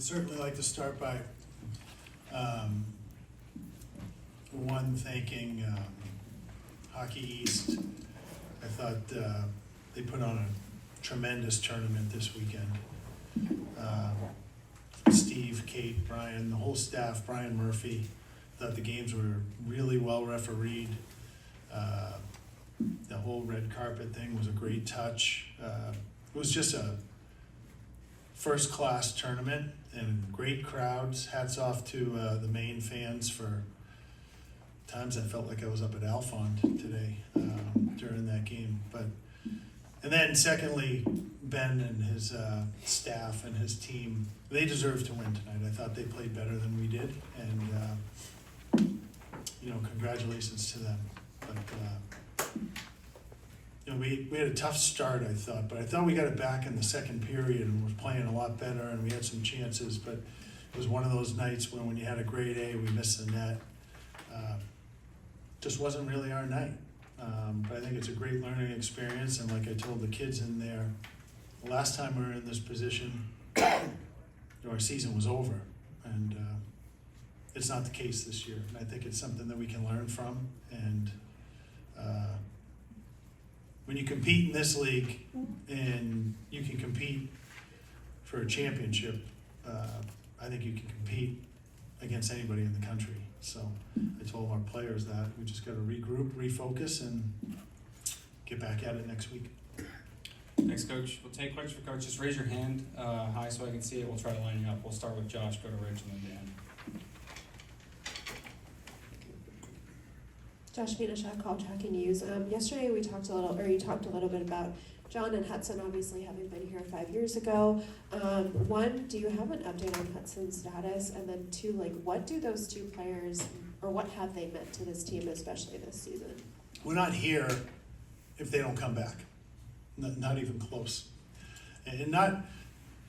certainly like to start by thanking Hockey East. I thought they put on a tremendous tournament this weekend. Steve, Kate, Brian, the whole staff, Brian Murphy, thought the games were really well refereed. The whole red carpet thing was a great touch. It was just a first-class tournament and great crowds. Hats off to the Maine fans for times I felt like I was up at Alphond today during that game. And then secondly, Ben and his staff and his team, they deserve to win tonight. I thought they played better than we did, and congratulations to them. But we had a tough start, I thought, but I thought we got it back in the second period and was playing a lot better, and we had some chances, but it was one of those nights when you had a grade A, we missed the net. Just wasn't really our night. But I think it's a great learning experience, and like I told the kids in there, the last time we were in this position, our season was over, and it's not the case this year. And I think it's something that we can learn from, and when you compete in this league and you can compete for a championship, I think you can compete against anybody in the country. So I told our players that we just got to regroup, refocus, and get back at it next week. Thanks, Coach. We'll take questions for Coach. Just raise your hand high so I can see it. We'll try to line you up. We'll start with Josh, go to Rich, and then Dan. Josh Vanishak, Call Tracking News. Yesterday you talked a little bit about John and Hudson obviously having been here 5 years ago. One, do you have an update on Hudson's status? And then two, what do those two players, or what have they meant to this team, especially this season? We're not here if they don't come back. Not even close. And not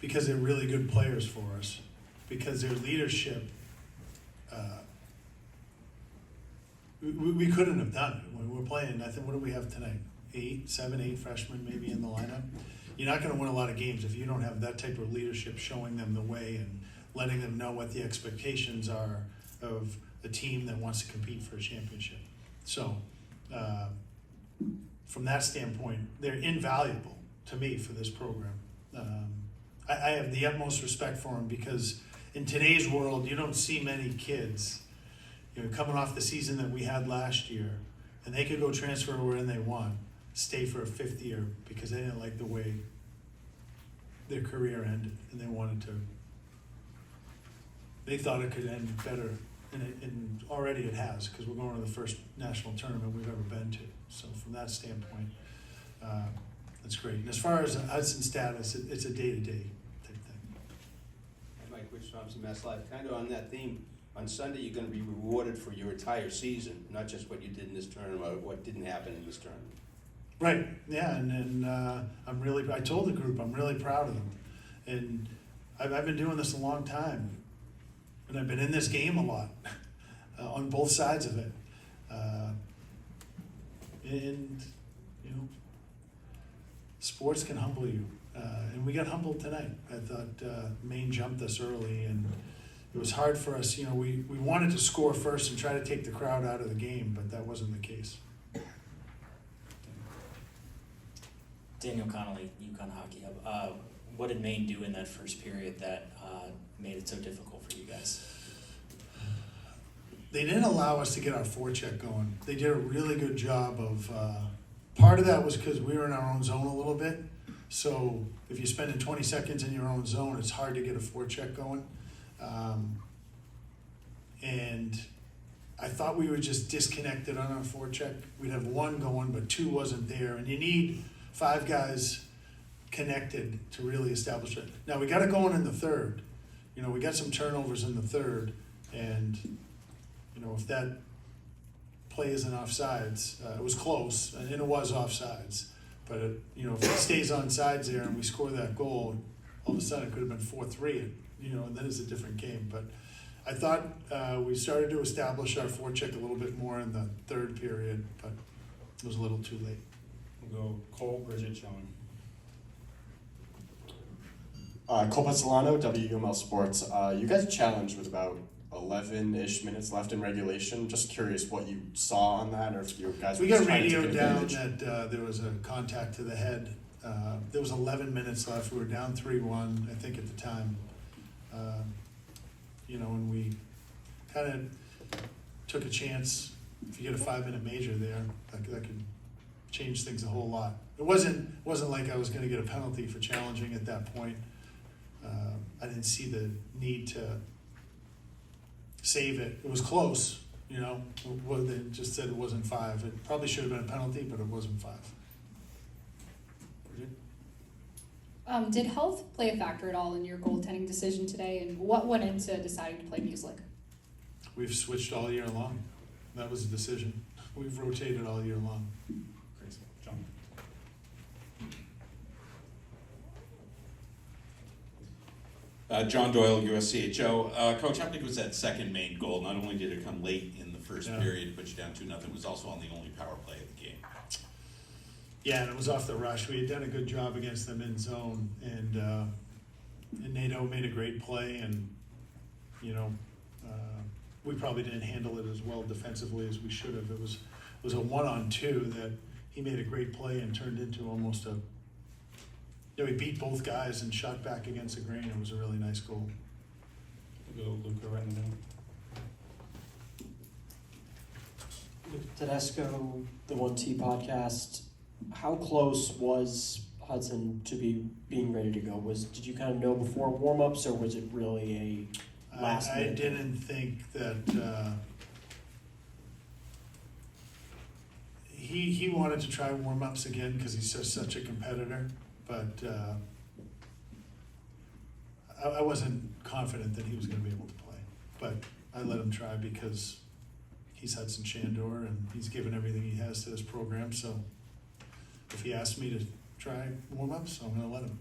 because they're really good players for us, because their leadership, we couldn't have done it. When we're playing, I think, what do we have tonight? 7, 8 freshmen maybe in the lineup. You're not going to win a lot of games if you don't have that type of leadership showing them the way and letting them know what the expectations are of a team that wants to compete for a championship. So from that standpoint, they're invaluable to me for this program. I have the utmost respect for them, because in today's world, you don't see many kids coming off the season that we had last year, and they could go transfer wherever they want, stay for a 5th year because they didn't like the way their career ended, and they thought it could end better, and already it has, because we're going to the first national tournament we've ever been to. So from that standpoint, that's great. And as far as Hudson's status, it's a day-to-day type thing. Hey, Mike, Rich Thompson, Mass Live. Kind of on that theme, on Sunday you're going to be rewarded for your entire season, not just what you did in this tournament or what didn't happen in this tournament. Right, yeah, and I told the group I'm really proud of them. And I've been doing this a long time, and I've been in this game a lot, on both sides of it. And sports can humble you, and we got humbled tonight. I thought Maine jumped us early, and it was hard for us. We wanted to score first and try to take the crowd out of the game, but that wasn't the case. Daniel Connolly, UConn Hockey Hub. What did Maine do in that first period that made it so difficult for you guys? They didn't allow us to get our forecheck going. They did a really good job of, part of that was because we were in our own zone a little bit. So if you're spending 20 seconds in your own zone, it's hard to get a forecheck going. And I thought we were just disconnected on our forecheck. We'd have one going, but 2 wasn't there. And you need 5 guys connected to really establish it. Now we got it going in the third. We got some turnovers in the third, and if that play isn't offsides, it was close, and it was offsides. But if it stays on sides there and we score that goal, all of a sudden it could have been 4-3, and then it's a different game. But I thought we started to establish our forecheck a little bit more in the third period, but it was a little too late. We'll go Cole, Bridget, John. Cole Pezzolano, WUML Sports. You guys challenged with about 11-ish minutes left in regulation. Just curious what you saw on that, or if you guys We were got trying to take radioed down advantage. that there was a contact to the head. There was 11 minutes left. We were down 3-1, I think, at the time. And we kind of took a chance. If you get a 5-minute major there, that could change things a whole lot. It wasn't like I was going to get a penalty for challenging at that point. I didn't see the need to save it. It was close, They just said it wasn't 5. It probably should have been a penalty, but it wasn't 5. Did health play a factor at all in your goaltending decision today, and what went into deciding to play Music? We've switched all year long. That was a decision. We've rotated all year long. Crazy. John. John Doyle, USCHO. Coach, how big was that second Maine goal? Not only did it come late in the first period, put you down 2-0, it was also on the only power play of the game. Yeah, and it was off the rush. We had done a good job against them in zone, and NATO made a great play, and we probably didn't handle it as well defensively as we should have. It was a 1-on-2 that he made a great play and turned into almost a. He beat both guys and shot back against the grain. It was a really nice goal. We'll go Luca right in the middle. Tedesco, the 1T podcast, how close was Hudson to being ready to go? Did you kind of know before warm-ups, or was it really a last I minute? didn't think that he wanted to try warm-ups again because he's just such a competitor, but I wasn't confident that he was going to be able to play. But I let him try because he's Hudson Shandor and he's given everything he has to this program. So if he asked me to try warm-ups, I'm going to let him.